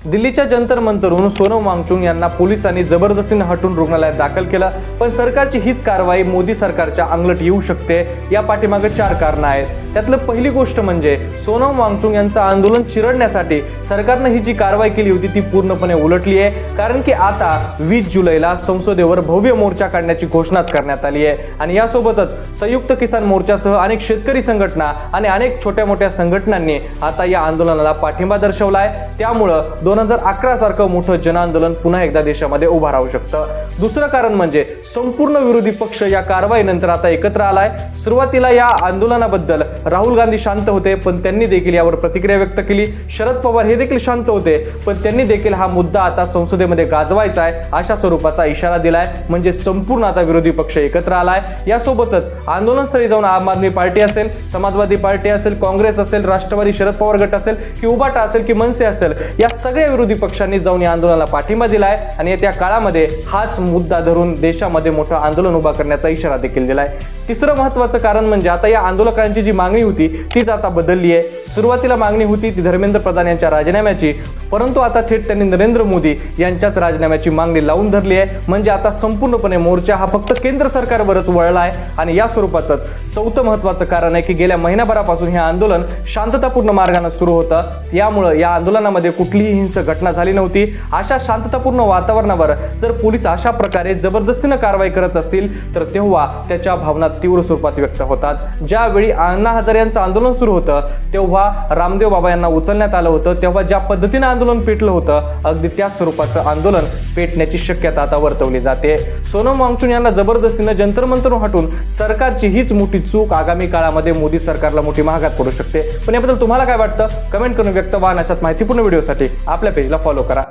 दिल्लीच्या जंतर मंतरहून सोनम वांगचुक यांना पोलिसांनी जबरदस्तीने हटवून रुग्णालयात दाखल केलं, पण सरकारची हीच कारवाई मोदी सरकारच्या अंगलट येऊ शकते। या पाठीमागे 4 कारणं आहेत। त्यातलं पहिली गोष्ट म्हणजे सोनम वांगचुक यांचं आंदोलन चिरडण्यासाठी सरकारने ही जी कारवाई केली होती ती पूर्णपणे उलटली आहे। कारण की आता 20 जुलैला संसदेवर भव्य मोर्चा काढण्याची घोषणाच करण्यात आली आहे आणि यासोबतच संयुक्त किसान मोर्चासह अनेक शेतकरी संघटना आणि अनेक छोट्या मोठ्या संघटनांनी आता या आंदोलनाला पाठिंबा दर्शवलाय। त्यामुळे 2011 सारखं मोठं जनआंदोलन पुन्हा एकदा देशामध्ये उभा राहू शकतं। दुसरं कारण म्हणजे संपूर्ण विरोधी पक्ष या कारवाईनंतर आता एकत्र आलाय। सुरुवातीला या आंदोलनाबद्दल राहुल गांधी शांत होते, पण त्यांनी देखील यावर प्रतिक्रिया व्यक्त केली। शरद पवार हे देखील शांत होते, पण त्यांनी देखील हा मुद्दा आता संसदेमध्ये गाजवायचा आहे अशा स्वरूपाचा इशारा दिलाय। म्हणजे संपूर्ण आता विरोधी पक्ष एकत्र आलाय। यासोबतच आंदोलनस्थळी जाऊन आम आदमी पार्टी असेल, समाजवादी पार्टी असेल, काँग्रेस असेल, राष्ट्रवादी शरद पवार गट असेल की उबाटा असेल की मनसे असेल, या सगळ्या विरोधी पक्षांनी जाऊन या आंदोलनाला पाठिंबा दिलाय आणि येत्या काळामध्ये हाच मुद्दा धरून देशामध्ये मोठं आंदोलन उभा करण्याचा इशारा देखील दिलाय। तिसरं महत्त्वाचं कारण म्हणजे आता या आंदोलकांची जी मागणी होती तीच आता बदलली आहे। सुरुवातीला मागणी होती ती धर्मेंद्र प्रधान यांच्या राजीनाम्याची, परंतु आता थेट त्यांनी नरेंद्र मोदी यांच्याच राजीनाम्याची मागणी लावून धरली आहे। म्हणजे आता संपूर्णपणे मोर्चा हा फक्त केंद्र सरकारवरच वळला आहे आणि या स्वरूपातच चौथं महत्त्वाचं कारण आहे की गेल्या महिनाभरापासून हे आंदोलन शांततापूर्ण मार्गाने सुरू होतं। यामुळे या आंदोलनामध्ये कुठलीही हिंसक घटना झाली नव्हती। अशा शांततापूर्ण वातावरणावर जर पोलीस अशा प्रकारे जबरदस्तीने कारवाई करत असतील तर तेव्हा त्याच्या भावना तीव्र स्वरूपात व्यक्त होतात। ज्यावेळी अण्णा हजारे यांचं आंदोलन सुरू होतं तेव्हा रामदेव बाबा यांना उचलण्यात आलं होतं, तेव्हा ज्या पद्धतीने आंदोलन पेटलं होतं अगदी त्याच स्वरूपाचं आंदोलन पेटण्याची शक्यता आता वर्तवली जाते। सोनम वांगचुक यांना जबरदस्तीने जंतर मंतरहून हटवून सरकारची हीच मोठी चूक आगामी काळामध्ये मोदी सरकारला मोठी महागात पडू शकते। पण याबद्दल तुम्हाला काय वाटतं कमेंट करून व्यक्त व्हा। अशाच माहितीपूर्ण व्हिडिओसाठी आपल्या पेजला फॉलो करा।